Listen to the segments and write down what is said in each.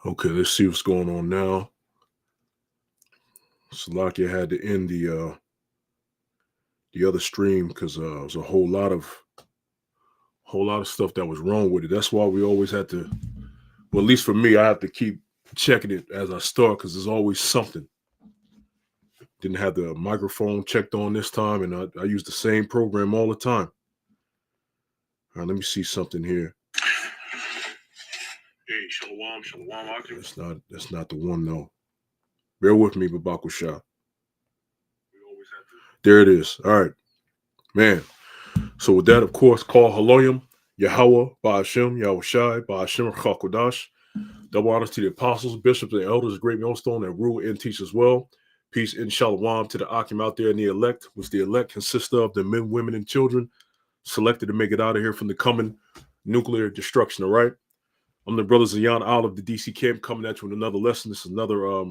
Okay, let's see what's going on now. Salakia had to end the other stream because it was a whole lot of stuff that was wrong with it. That's why we always had to. Well, at least for me, I have to keep checking it as I start because there's always something. Didn't have the microphone checked on this time, and I use the same program all the time. All right, let me see something here. Hey, shalom, shalom. That's not the one though. Bear with me, Babaku Shah. We always have to. There it is. All right, man. So with that, of course, call Haloyim, Yahweh, Ba'ashem, Yahushai, Ba'ashem, Chakodash. Double honors to the apostles, bishops, and elders, great millstone, and rule and teach as well. Peace and shalom to the Akim out there in the elect, which the elect consists of the men, women, and children selected to make it out of here from the coming nuclear destruction, all right? I'm the brother Zayan out of the DC camp coming at you with another lesson. This is another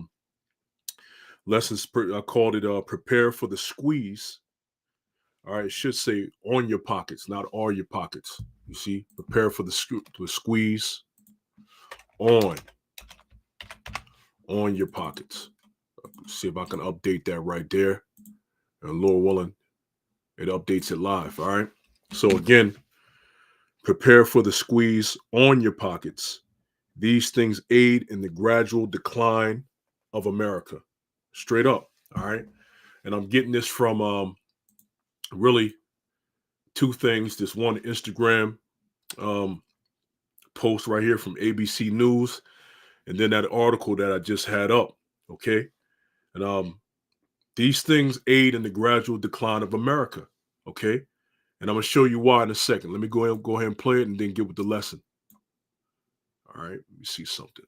lesson. I called it Prepare for the Squeeze. All right, it should say on your pockets, not all your pockets. You see, prepare for the squeeze on your pockets. Let's see if I can update that right there. And Lord willing, it updates it live. All right. So again, prepare for the squeeze on your pockets. These things aid in the gradual decline of America. Straight up. All right. And I'm getting this from really two things. This one Instagram post right here from ABC News, and then that article that I just had up. Okay. And these things aid in the gradual decline of America. Okay. And I'm going to show you why in a second. Let me go ahead and play it and then get with the lesson. All right. Let me see something.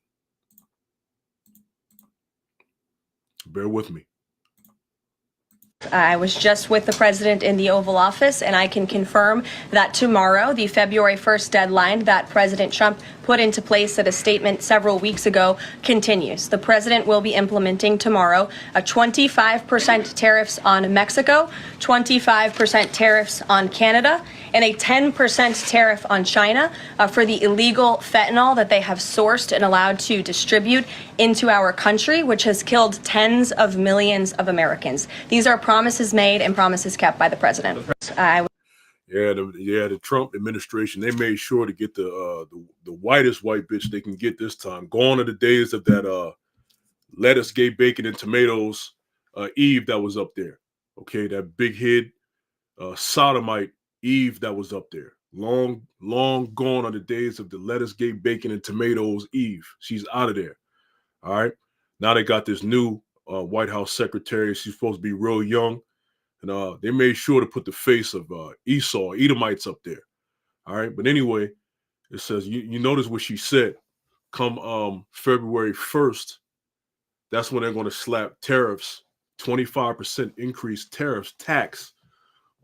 Bear with me. I was just with the president in the Oval Office, and I can confirm that tomorrow, the February 1st deadline that President Trump put into place at a statement several weeks ago continues. The president will be implementing tomorrow a 25% tariffs on Mexico, 25% tariffs on Canada, and a 10% tariff on China for the illegal fentanyl that they have sourced and allowed to distribute into our country, which has killed tens of millions of Americans. These are promises made and promises kept by the president. The Trump administration, they made sure to get the whitest white bitch they can get this time. Gone are the days of that lettuce, gay bacon, and tomatoes Eve that was up there. Okay, that big head sodomite Eve that was up there. Long gone are the days of the lettuce, gay bacon, and tomatoes Eve. She's out of there. All right. Now they got this new White House secretary. She's supposed to be real young. And they made sure to put the face of Esau, Edomites up there. All right. But anyway, it says, you notice what she said. Come February 1st, that's when they're going to slap tariffs, 25% increased tariffs, tax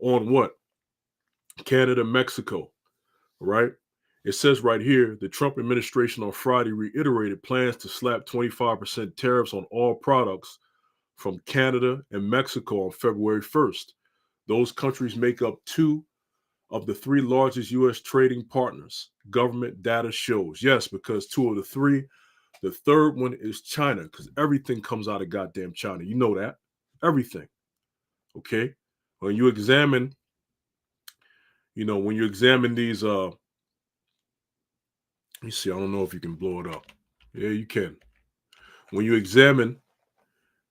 on what? Canada, Mexico. All right. It says right here, the Trump administration on Friday reiterated plans to slap 25% tariffs on all products from Canada and Mexico on February 1st. Those countries make up two of the three largest U.S. trading partners, government data shows. Yes, because two of the three. The third one is China, because everything comes out of goddamn China. You know that. Everything. Okay? When you examine these, let me see, I don't know if you can blow it up. Yeah, you can. When you examine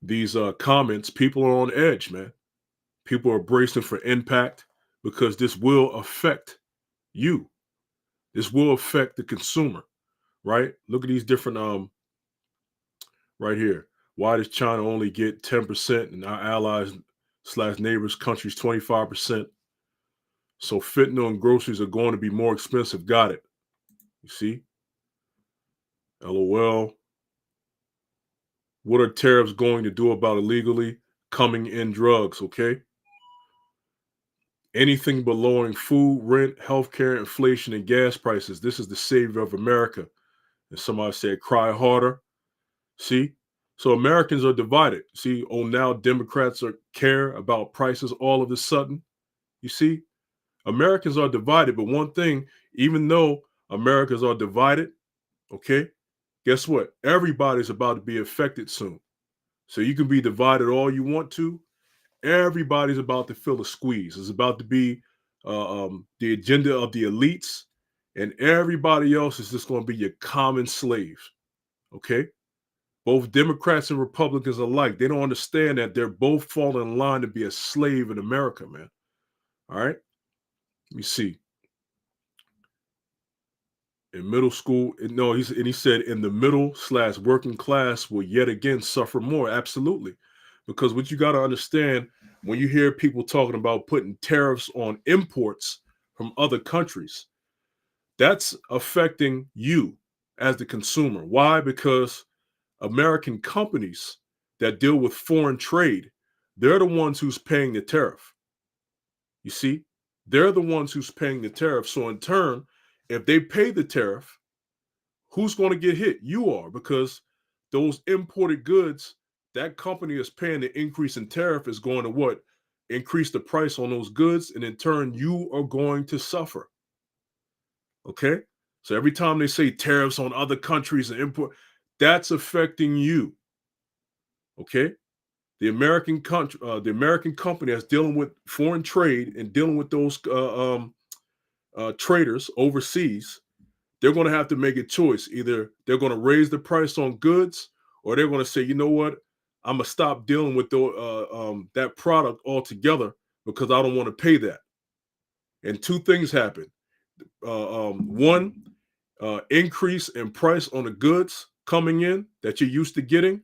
these comments, people are on edge, man. People are bracing for impact because this will affect you. This will affect the consumer, right? Look at these different, right here. Why does China only get 10% and our allies / neighbors countries 25%? So fentanyl and groceries are going to be more expensive. Got it. You see? LOL. What are tariffs going to do about illegally coming in drugs, okay? Anything but lowering food, rent, healthcare, inflation, and gas prices. This is the savior of America. And somebody said, cry harder. See? So Americans are divided. See, now Democrats care about prices all of a sudden. You see? Americans are divided. But one thing, even though Americans are divided, okay, guess what? Everybody's about to be affected soon. So you can be divided all you want to. Everybody's about to feel a squeeze. It's about to be the agenda of the elites, and everybody else is just going to be your common slaves. Okay? Both Democrats and Republicans alike, they don't understand that they're both falling in line to be a slave in America, man. All right? Let me see. In middle school, no, he said in the middle/working class will yet again suffer more. Absolutely. Because what you got to understand when you hear people talking about putting tariffs on imports from other countries, that's affecting you as the consumer. Why? Because American companies that deal with foreign trade, they're the ones who's paying the tariff. You see, they're the ones who's paying the tariff. So in turn, if they pay the tariff, who's going to get hit? You are, because those imported goods, that company is paying the increase in tariff is going to what? Increase the price on those goods, and in turn, you are going to suffer. Okay? So every time they say tariffs on other countries and import, that's affecting you. Okay? The American company that's dealing with foreign trade and dealing with those traders overseas, they're going to have to make a choice. Either they're going to raise the price on goods, or they're going to say, you know what, I'm going to stop dealing with that product altogether because I don't want to pay that. And two things happen. One, increase in price on the goods coming in that you're used to getting,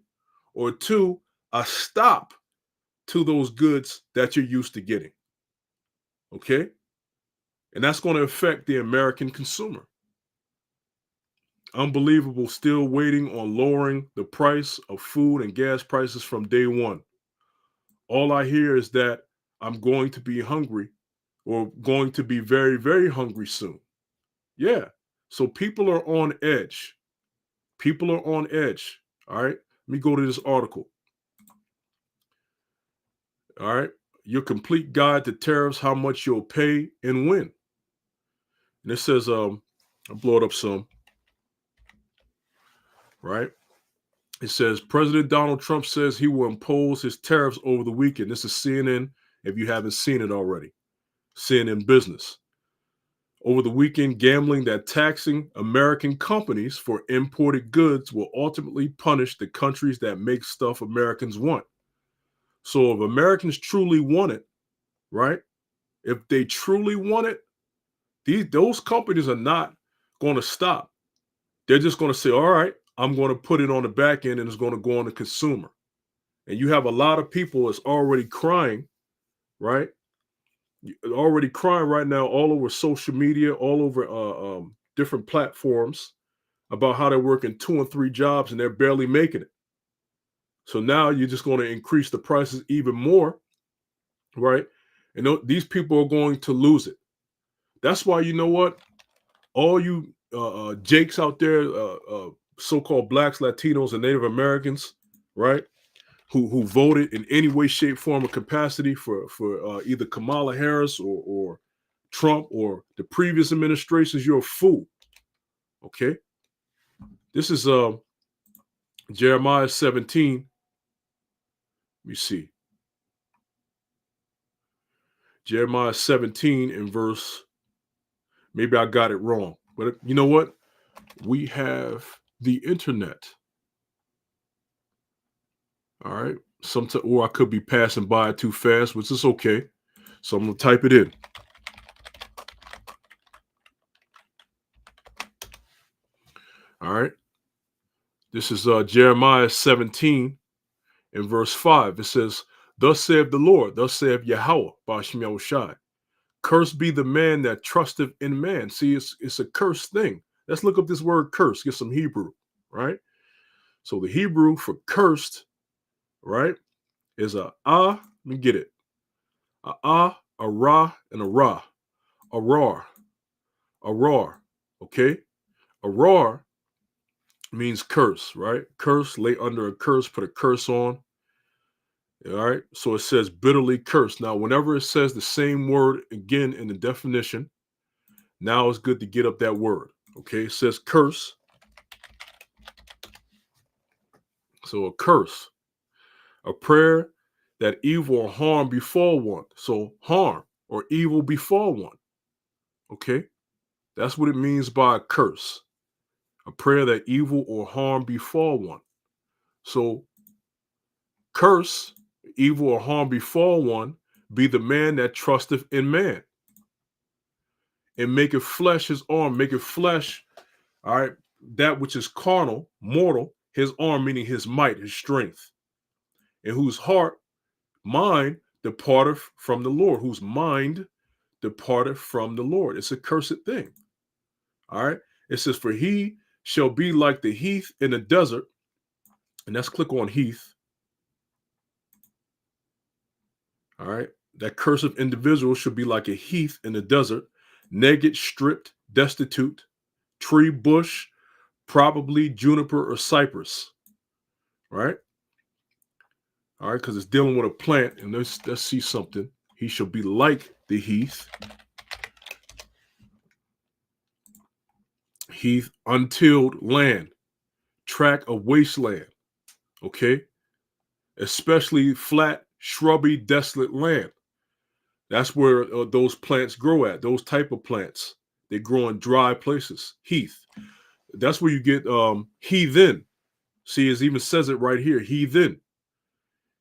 or two, a stop to those goods that you're used to getting. Okay? And that's going to affect the American consumer. Unbelievable, still waiting on lowering the price of food and gas prices from day one. All I hear is that I'm going to be hungry, or going to be very, very hungry soon. Yeah. So people are on edge. People are on edge. All right. Let me go to this article. All right. Your complete guide to tariffs, how much you'll pay and when. And it says, I'll blow it up some. Right. It says President Donald Trump says he will impose his tariffs over the weekend. This is CNN, if you haven't seen it already. CNN Business. Over the weekend, gambling that taxing American companies for imported goods will ultimately punish the countries that make stuff Americans want. So if Americans truly want it, right? If they truly want it, those companies are not going to stop. They're just going to say, all right, I'm going to put it on the back end and it's going to go on the consumer. And you have a lot of people that's already crying, right? Already crying right now all over social media, all over different platforms about how they're working 2 and 3 jobs and they're barely making it. So now you're just going to increase the prices even more, right? And these people are going to lose it. That's why, you know what? All you Jakes out there, so-called blacks, Latinos, and Native Americans, right? Who voted in any way, shape, form, or capacity for either Kamala Harris or Trump or the previous administrations, you're a fool. Okay? This is Jeremiah 17. Let me see. Jeremiah 17 in verse, maybe I got it wrong. But you know what? We have the internet. All right. Sometimes, or I could be passing by it too fast, which is okay. So I'm going to type it in. All right. This is Jeremiah 17 in verse 5. It says, thus saith the Lord, thus saith Yahweh, Ba'ashem Yahushai. Cursed be the man that trusteth in man. See, it's a cursed thing. Let's look up this word curse, get some Hebrew, right? So the Hebrew for cursed, right, is let me get it. A ra, and a ra. Arar. Okay? Arar means curse, right? Curse, lay under a curse, put a curse on. All right. So it says bitterly cursed. Now, whenever it says the same word again in the definition, now it's good to get up that word. Okay. It says curse. So a curse, a prayer that evil or harm befall one. So harm or evil befall one. Okay, that's what it means by a curse. A prayer that evil or harm befall one. So curse, evil or harm befall one, be the man that trusteth in man, and maketh flesh his arm, maketh flesh, all right, that which is carnal, mortal, his arm, meaning his might, his strength, and whose heart, mind, departeth from the Lord, whose mind departeth from the Lord. It's a cursed thing. All right. It says, for he shall be like the heath in the desert. And let's click on heath. All right. That cursive individual should be like a heath in the desert, naked, stripped, destitute, tree, bush, probably juniper or cypress. Right. All right. Because it's dealing with a plant. And let's see something. He shall be like the heath. Heath, untilled land, tract of wasteland. Okay. Especially flat, shrubby, desolate land. That's where those plants grow at. Those type of plants, they grow in dry places. Heath. That's where you get heathen. See, it even says it right here. Heathen.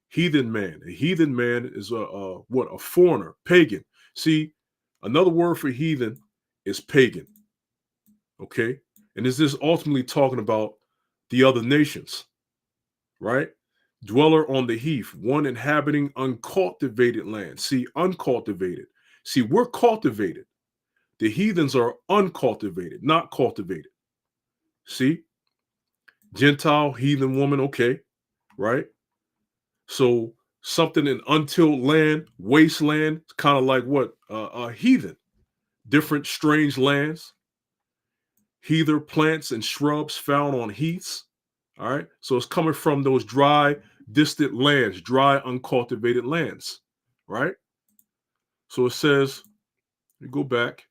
Heathen man. A heathen man is what? A foreigner, pagan. See, another word for heathen is pagan. Okay, and is this ultimately talking about the other nations, right? Dweller on the heath, one inhabiting uncultivated land. See, uncultivated. See, we're cultivated. The heathens are uncultivated, not cultivated. See, Gentile, heathen woman, okay, right? So something in untilled land, wasteland, it's kind of like what? A heathen. Different strange lands, heather plants and shrubs found on heaths. All right. So it's coming from those dry, distant lands, dry, uncultivated lands. Right. So it says, you go back.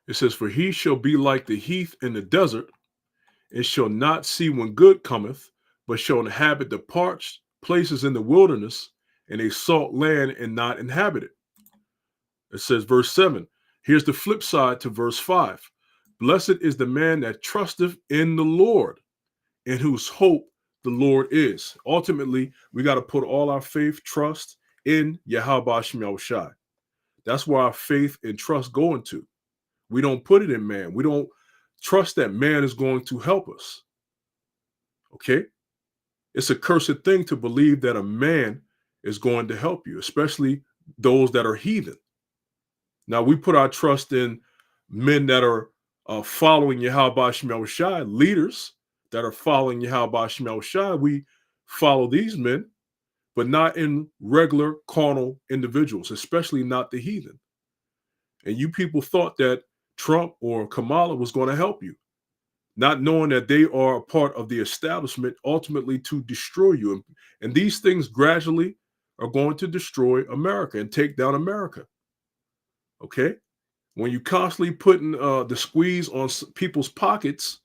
It says, for he shall be like the heath in the desert, and shall not see when good cometh, but shall inhabit the parched places in the wilderness, and a salt land and not inhabited. It says, verse 7. Here's the flip side to verse 5. Blessed is the man that trusteth in the Lord, in whose hope the Lord is. Ultimately, we got to put all our faith, trust in Yahweh Shem Shai. That's where our faith and trust go into. We don't put it in man. We don't trust that man is going to help us. Okay? It's a cursed thing to believe that a man is going to help you, especially those that are heathen. Now, we put our trust in men that are following Yahweh Shem Shai, leaders that are following Yahweh Shem Shai. We follow these men, but not in regular carnal individuals, especially not the heathen. And you people thought that Trump or Kamala was going to help you, not knowing that they are a part of the establishment ultimately to destroy you. And these things gradually are going to destroy America and take down America. Okay? When you constantly putting the squeeze on people's pockets,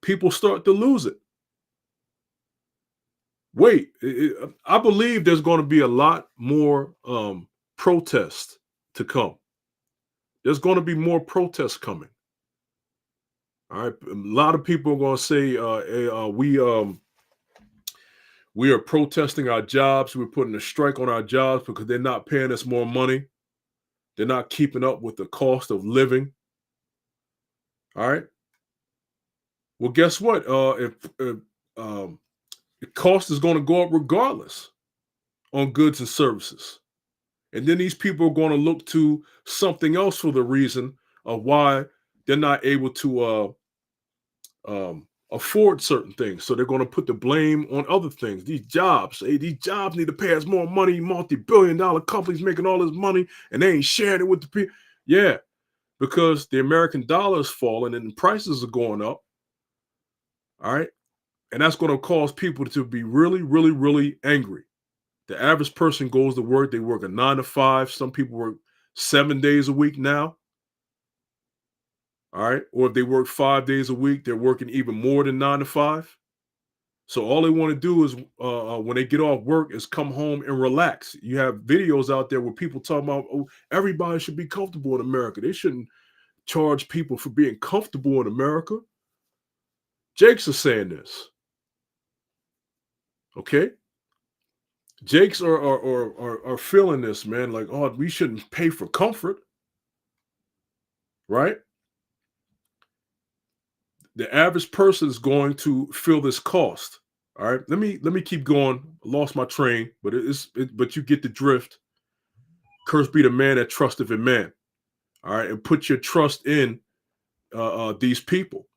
people start to lose it. Wait, I believe there's going to be a lot more protests to come. There's going to be more protests coming. All right, a lot of people are going to say we are protesting our jobs. We're putting a strike on our jobs because they're not paying us more money. They're not keeping up with the cost of living. All right. Well, guess what? If the cost is going to go up regardless on goods and services. And then these people are going to look to something else for the reason of why they're not able to afford certain things. So they're going to put the blame on other things. These jobs, these jobs need to pay us more money. Multi-billion-dollar companies making all this money and they ain't sharing it with the people. Yeah, because the American dollar is falling and the prices are going up. All right. And that's going to cause people to be really, really, really angry. The average person goes to work. They work a 9 to 5. Some people work 7 days a week now. All right. Or if they work 5 days a week, they're working even more than 9 to 5. So all they want to do is when they get off work is come home and relax. You have videos out there where people talk about, oh, everybody should be comfortable in America. They shouldn't charge people for being comfortable in America. Jakes are saying this. Okay. Jakes are feeling this, man. Like, oh, we shouldn't pay for comfort. Right? The average person is going to feel this cost. All right. Let me keep going. I lost my train, but but you get the drift. Cursed be the man that trusteth in man. All right, and put your trust in these people.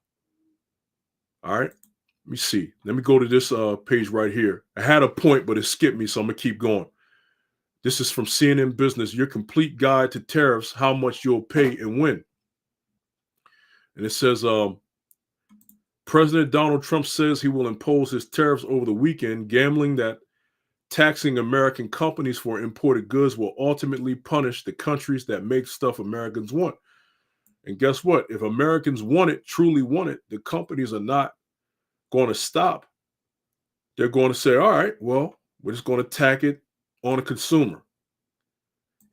All right, let me see. Let me go to this page right here. I had a point, but it skipped me, so I'm gonna keep going. This is from CNN Business. Your complete guide to tariffs: how much you'll pay and when. And it says, President Donald Trump says he will impose his tariffs over the weekend, gambling that taxing American companies for imported goods will ultimately punish the countries that make stuff Americans want. And guess what? If Americans want it, truly want it, the companies are not going to stop. They're going to say, all right, well, we're just going to tack it on a consumer.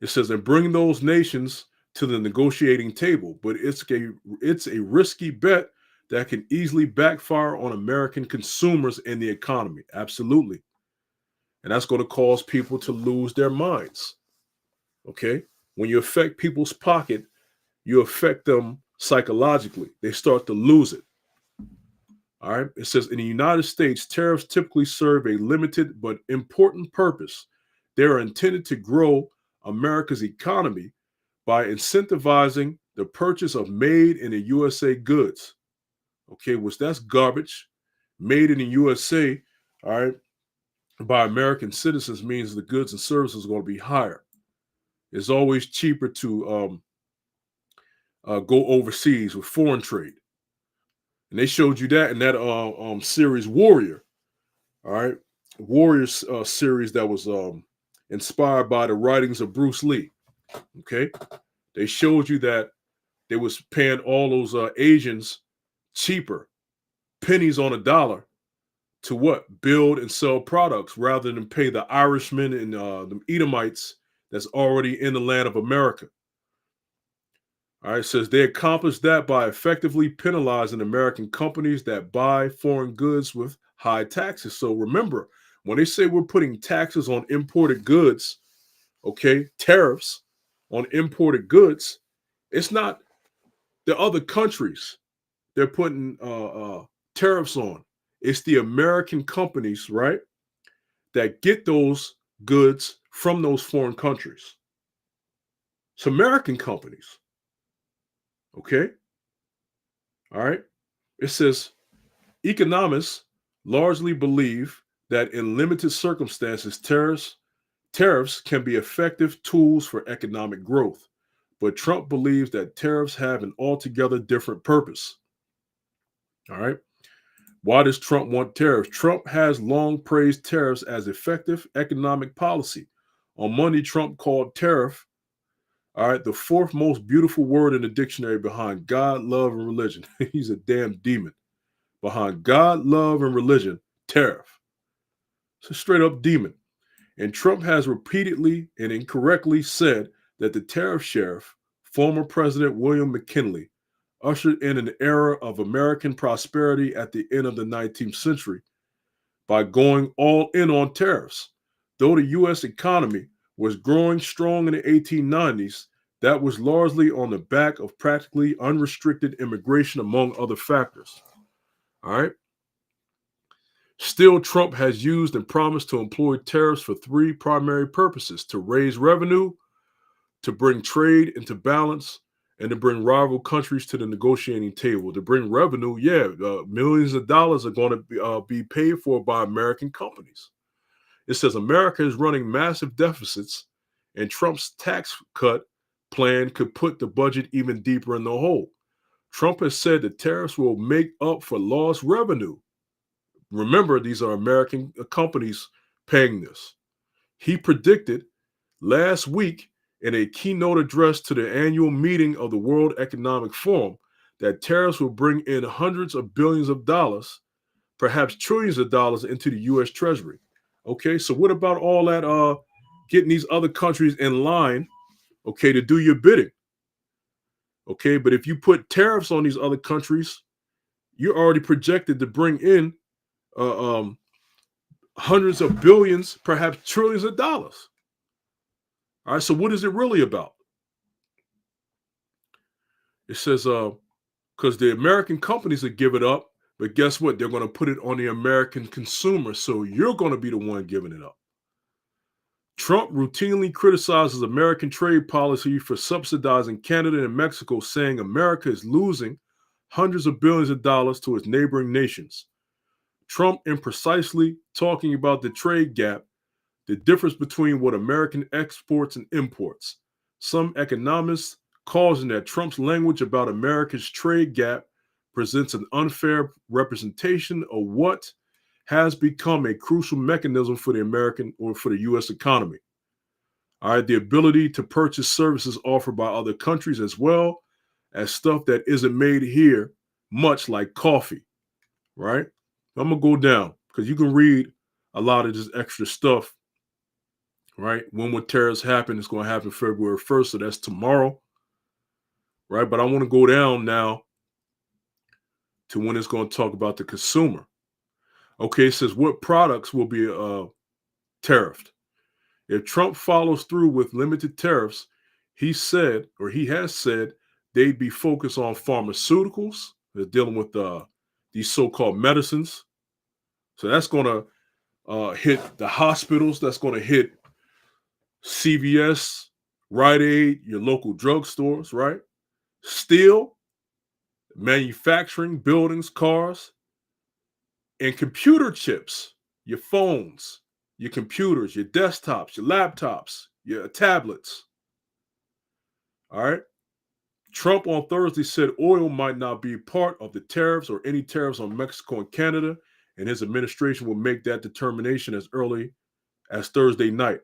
It says, and bring those nations to the negotiating table. But it's a risky bet that can easily backfire on American consumers and the economy. Absolutely. And that's going to cause people to lose their minds. Okay? When you affect people's pocket, you affect them psychologically. They start to lose it. All right? It says, in the United States, tariffs typically serve a limited but important purpose. They are intended to grow America's economy by incentivizing the purchase of made in the USA goods. Okay, which that's garbage. Made in the USA, all right, by American citizens means the goods and services are going to be higher. It's always cheaper to go overseas with foreign trade. And they showed you that in that series Warrior. All right. Warriors series that was inspired by the writings of Bruce Lee. Okay. They showed you that they was paying all those Asians cheaper, pennies on a dollar, to what? Build and sell products rather than pay the Irishmen and the Edomites that's already in the land of America. All right, it says they accomplished that by effectively penalizing American companies that buy foreign goods with high taxes. So remember, when they say we're putting taxes on imported goods, okay, tariffs on imported goods, it's not the other countries they're putting tariffs on. It's the American companies, right, that get those goods from those foreign countries. It's American companies. Okay? All right? It says economists largely believe that in limited circumstances, tariffs can be effective tools for economic growth. But Trump believes that tariffs have an altogether different purpose. All right? Why does Trump want tariffs? Trump has long praised tariffs as effective economic policy. On Monday, Trump called tariff, all right, the fourth most beautiful word in the dictionary behind God, love, and religion. He's a damn demon. Behind God, love, and religion, tariff. It's a straight up demon. And Trump has repeatedly and incorrectly said that the tariff sheriff, former President William McKinley, ushered in an era of American prosperity at the end of the 19th century by going all in on tariffs. Though the U.S. economy was growing strong in the 1890s, that was largely on the back of practically unrestricted immigration, among other factors. All right. Still, Trump has used and promised to employ tariffs for three primary purposes: to raise revenue, to bring trade into balance, and to bring rival countries to the negotiating table. To bring revenue, millions of dollars are going to be paid for by American companies. It says America is running massive deficits, and Trump's tax cut plan could put the budget even deeper in the hole. Trump has said that tariffs will make up for lost revenue. Remember, these are American companies paying this. He predicted last week in a keynote address to the annual meeting of the World Economic Forum that tariffs will bring in hundreds of billions of dollars, perhaps trillions of dollars into the U.S. Treasury. Okay, so what about all that getting these other countries in line, okay, to do your bidding? Okay, but if you put tariffs on these other countries, you're already projected to bring in hundreds of billions, perhaps trillions of dollars. All right, so what is it really about? It says, because the American companies will give it up, but guess what? They're going to put it on the American consumer, so you're going to be the one giving it up. Trump routinely criticizes American trade policy for subsidizing Canada and Mexico, saying America is losing hundreds of billions of dollars to its neighboring nations. Trump imprecisely talking about the trade gap, the difference between what American exports and imports. Some economists causing that Trump's language about America's trade gap presents an unfair representation of what has become a crucial mechanism for the American or for the U.S. economy. All right, the ability to purchase services offered by other countries as well as stuff that isn't made here, much like coffee, right? I'm going to go down because you can read a lot of this extra stuff, right? When would tariffs happen? It's going to happen February 1st, so that's tomorrow, right? But I want to go down now to when it's going to talk about the consumer. Okay, it says what products will be tariffed. If Trump follows through with limited tariffs, he has said they'd be focused on pharmaceuticals. They're dealing with these so-called medicines. So that's going to hit the hospitals. That's going to hit CVS, Rite Aid, your local drugstores, right? Steel, manufacturing, buildings, cars, and computer chips, your phones, your computers, your desktops, your laptops, your tablets. All right. Trump on Thursday said oil might not be part of the tariffs or any tariffs on Mexico and Canada, and his administration will make that determination as early as Thursday night.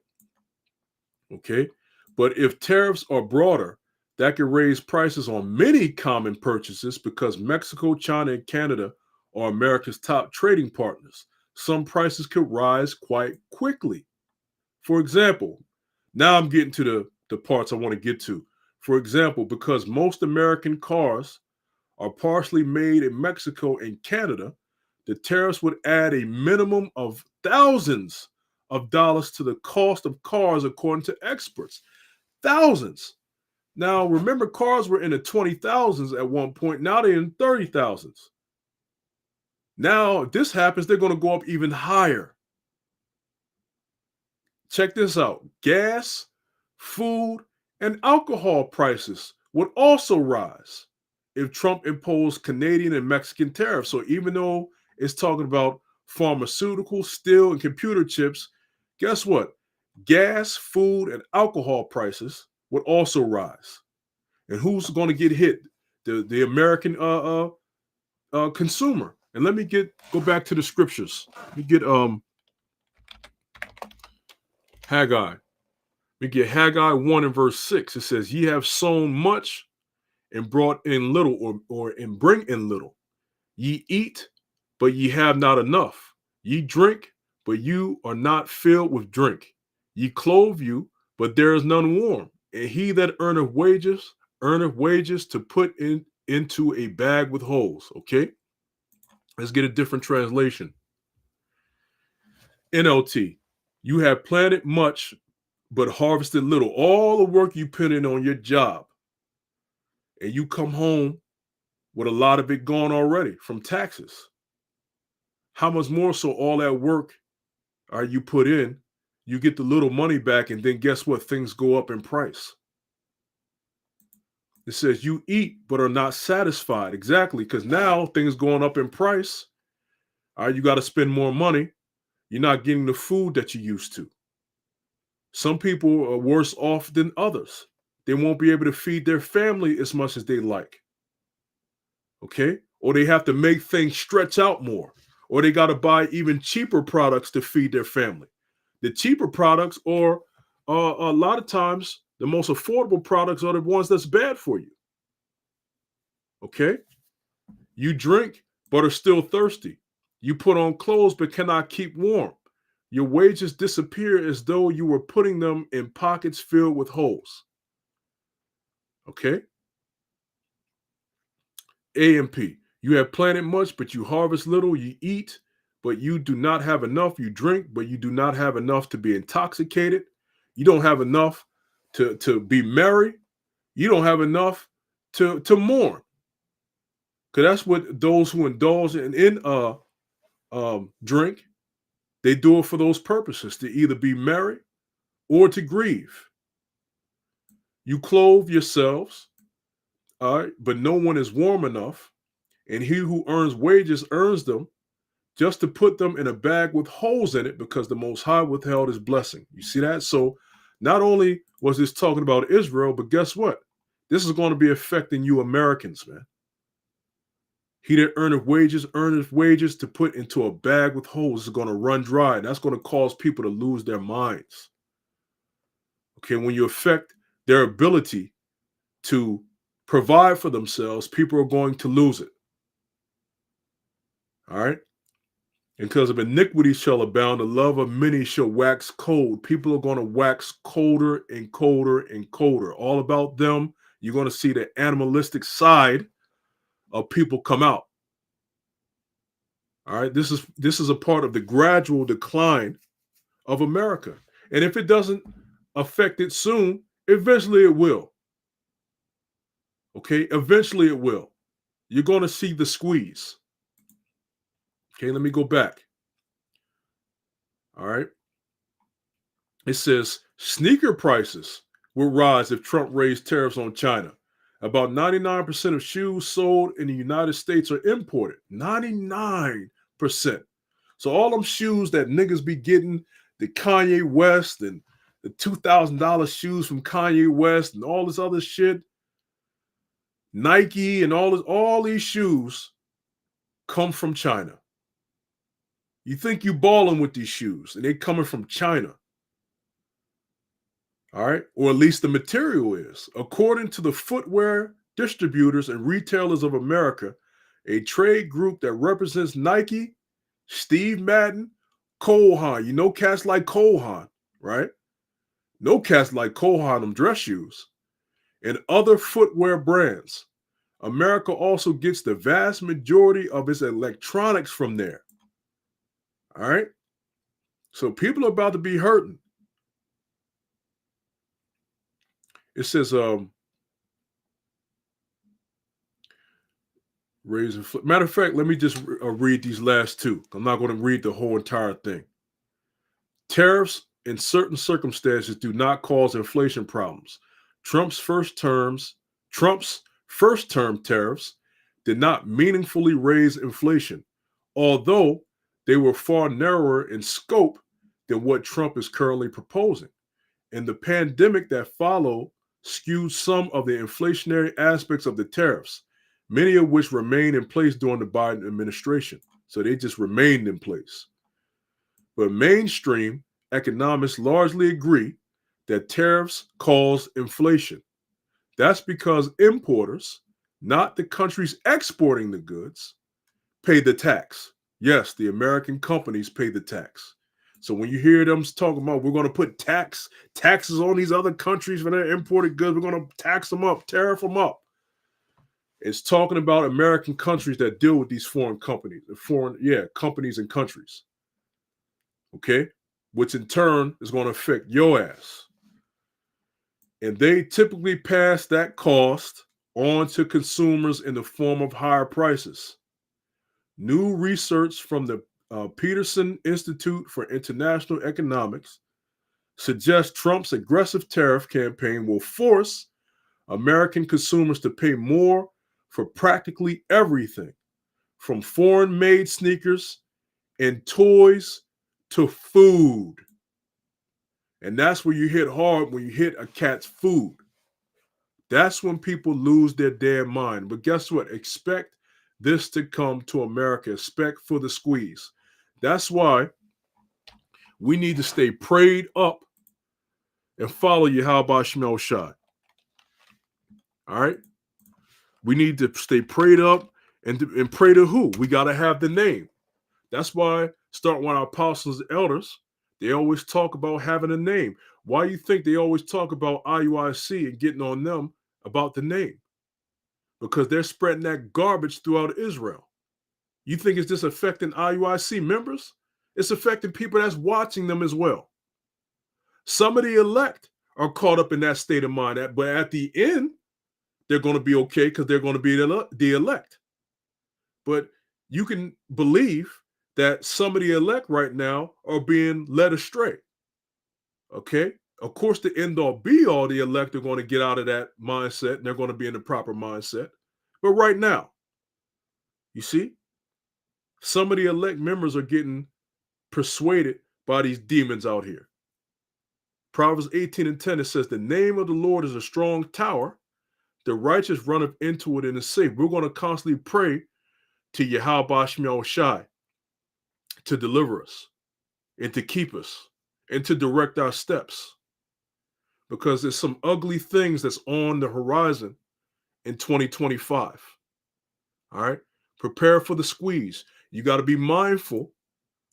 Okay. But if tariffs are broader, that could raise prices on many common purchases because Mexico, China, and Canada are America's top trading partners. Some prices could rise quite quickly. For example, now I'm getting to the parts I want to get to. For example, because most American cars are partially made in Mexico and Canada, the tariffs would add a minimum of thousands of dollars to the cost of cars, according to experts. Thousands. Now, remember, cars were in the 20,000s at one point. Now they're in 30,000s. Now, if this happens, they're going to go up even higher. Check this out. Gas, food, and alcohol prices would also rise if Trump imposed Canadian and Mexican tariffs. So even though it's talking about pharmaceuticals, steel, and computer chips, guess what? Gas, food, and alcohol prices would also rise. And who's going to get hit? The American consumer. And let me go back to the scriptures. Let me get Haggai. We get Haggai 1 and verse 6. It says, ye have sown much and brought in little, or and bring in little. Ye eat, but ye have not enough. Ye drink, but you are not filled with drink. Ye clothe you, but there is none warm. And he that earneth wages to put into a bag with holes. Okay? Let's get a different translation. NLT. You have planted much, but harvested little. All the work you put in on your job, and you come home with a lot of it gone already from taxes. How much more so all that work you put in, you get the little money back, and then guess what? Things go up in price. It says you eat but are not satisfied. Exactly, because now things going up in price. All right, you got to spend more money. You're not getting the food that you used to. Some people are worse off than others. They won't be able to feed their family as much as they like. Okay? Or they have to make things stretch out more. Or they got to buy even cheaper products to feed their family. The cheaper products, or a lot of times, the most affordable products are the ones that's bad for you. Okay? You drink but are still thirsty. You put on clothes but cannot keep warm. Your wages disappear as though you were putting them in pockets filled with holes. Okay? AMP. You have planted much, but you harvest little. You eat, but you do not have enough. You drink, but you do not have enough to be intoxicated. You don't have enough to be merry. You don't have enough to mourn. Because that's what those who indulge in drink, they do it for those purposes, to either be merry or to grieve. You clothe yourselves, all right, but no one is warm enough, and he who earns wages earns them just to put them in a bag with holes in it, because the Most High withheld his blessing. You see that? So not only was this talking about Israel, but guess what? This is going to be affecting you Americans, man. He that earneth wages to put into a bag with holes is going to run dry. And that's going to cause people to lose their minds. Okay, when you affect their ability to provide for themselves, people are going to lose it. All right? And because of iniquity shall abound, the love of many shall wax cold. People are going to wax colder and colder and colder. All about them. You're going to see the animalistic side of people come out. All right, this is a part of the gradual decline of America. And if it doesn't affect it soon, eventually it will. Okay, eventually it will. You're going to see the squeeze. Okay, let me go back. All right. It says sneaker prices will rise if Trump raised tariffs on China. About 99% of shoes sold in the United States are imported. 99%. So all them shoes that niggas be getting, the Kanye West and the $2,000 shoes from Kanye West and all this other shit, Nike and all these shoes come from China. You think you balling with these shoes, and they coming from China. All right, or at least the material is. According to the Footwear Distributors and Retailers of America, a trade group that represents Nike, Steve Madden, Cole Haan. You know cats like Cole Haan, right? No cats like Cole Haan, them dress shoes. And other footwear brands. America also gets the vast majority of its electronics from there. All right? So people are about to be hurting. It says, matter of fact, let me just read these last two. I'm not going to read the whole entire thing. Tariffs in certain circumstances do not cause inflation problems. Trump's first term tariffs did not meaningfully raise inflation, although they were far narrower in scope than what Trump is currently proposing. And the pandemic that followed skewed some of the inflationary aspects of the tariffs, many of which remained in place during the Biden administration. So they just remained in place. But mainstream economists largely agree that tariffs cause inflation. That's because importers, not the countries exporting the goods, pay the tax. Yes, the American companies pay the tax. So when you hear them talking about we're going to put taxes on these other countries for their imported goods, we're going to tax them up, tariff them up. It's talking about American countries that deal with these foreign companies, companies and countries. Okay? Which in turn is going to affect your ass. And they typically pass that cost on to consumers in the form of higher prices. New research from the Peterson Institute for International Economics suggests Trump's aggressive tariff campaign will force American consumers to pay more for practically everything, from foreign-made sneakers and toys to food. And that's where you hit hard, when you hit a cat's food. That's when people lose their damn mind. But guess what? Expect this to come to America. Expect for the squeeze. That's why we need to stay prayed up and follow Yahweh Shemel Shai. All right? We need to stay prayed up and pray to who? We got to have the name. That's why, starting with our apostles and elders, they always talk about having a name. Why you think they always talk about IUIC and getting on them about the name? Because they're spreading that garbage throughout Israel. You think it's just affecting IUIC members? It's affecting people that's watching them as well. Some of the elect are caught up in that state of mind, but at the end, they're going to be okay because they're going to be the elect. But you can believe that some of the elect right now are being led astray. Okay? Of course, the end all be all, the elect are going to get out of that mindset and they're going to be in the proper mindset. But right now, you see, some of the elect members are getting persuaded by these demons out here. Proverbs 18:10, it says, the name of the Lord is a strong tower. The righteous runneth into it and is safe. We're going to constantly pray to Yahweh Shema Shai to deliver us and to keep us and to direct our steps. Because there's some ugly things that's on the horizon in 2025. All right? Prepare for the squeeze. You got to be mindful,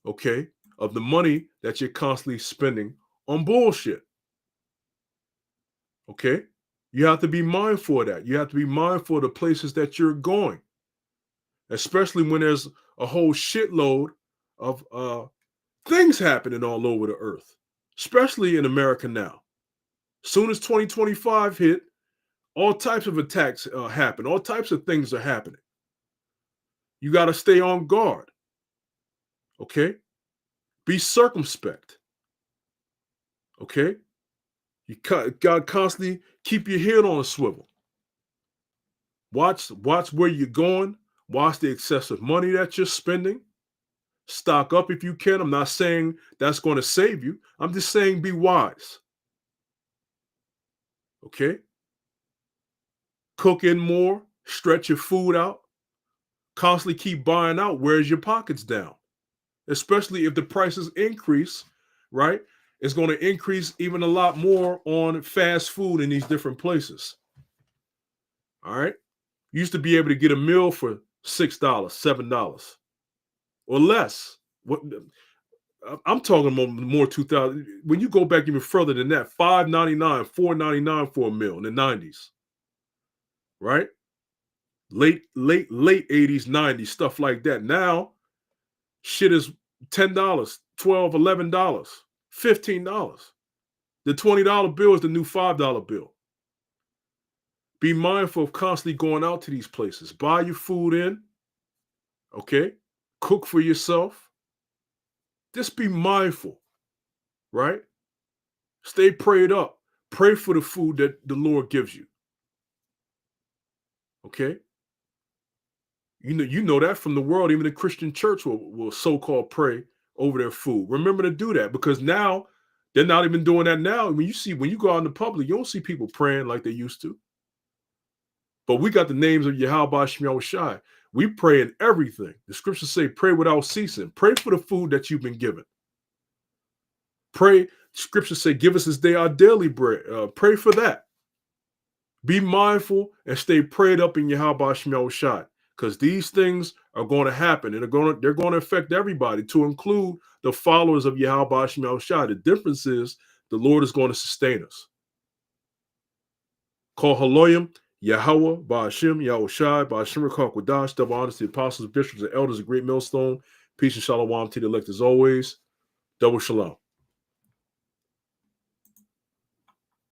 okay, of the money that you're constantly spending on bullshit. Okay? You have to be mindful of that. You have to be mindful of the places that you're going, especially when there's a whole shitload of things happening all over the earth, especially in America now. Soon as 2025 hit, all types of attacks happen. All types of things are happening. You got to stay on guard. Okay? Be circumspect. Okay? You got to constantly keep your head on a swivel. Watch where you're going. Watch the excessive money that you're spending. Stock up if you can. I'm not saying that's going to save you. I'm just saying be wise. Okay? Cook in more. Stretch your food out. Constantly keep buying out. Where's your pockets down? Especially if the prices increase, right? It's going to increase even a lot more on fast food in these different places. All right? You used to be able to get a meal for $6, $7 or less. What I'm talking about more 2000. When you go back even further than that, $5.99, $4.99 for a meal in the 90s. Right? Late 80s, 90s, stuff like that. Now, shit is $10, $12, $11, $15. The $20 bill is the new $5 bill. Be mindful of constantly going out to these places. Buy your food in. Okay? Cook for yourself. Just be mindful. Right? Stay prayed up. Pray for the food that the Lord gives you. Okay? You know that from the world. Even the Christian church will so-called pray over their food. Remember to do that, because now they're not even doing that now. When you go out in the public, you don't see people praying like they used to. But we got the names of Yahweh Shema Shai. We pray in everything. The scriptures say pray without ceasing. Pray for the food that you've been given. Pray. Scriptures say give us this day our daily bread. Pray for that. Be mindful and stay prayed up in Yahweh Shema Shai, because these things are going to happen, and they're going to affect everybody, to include the followers of Yahweh Shema Shai. The difference is the Lord is going to sustain us. Call Haloyim, Yahweh, Ba'ashem, Yahushai, Ba'ashem Rekha Quadash, double honors to the apostles, bishops, and elders, a great millstone. Peace and shalom to the elect as always. Double shalom.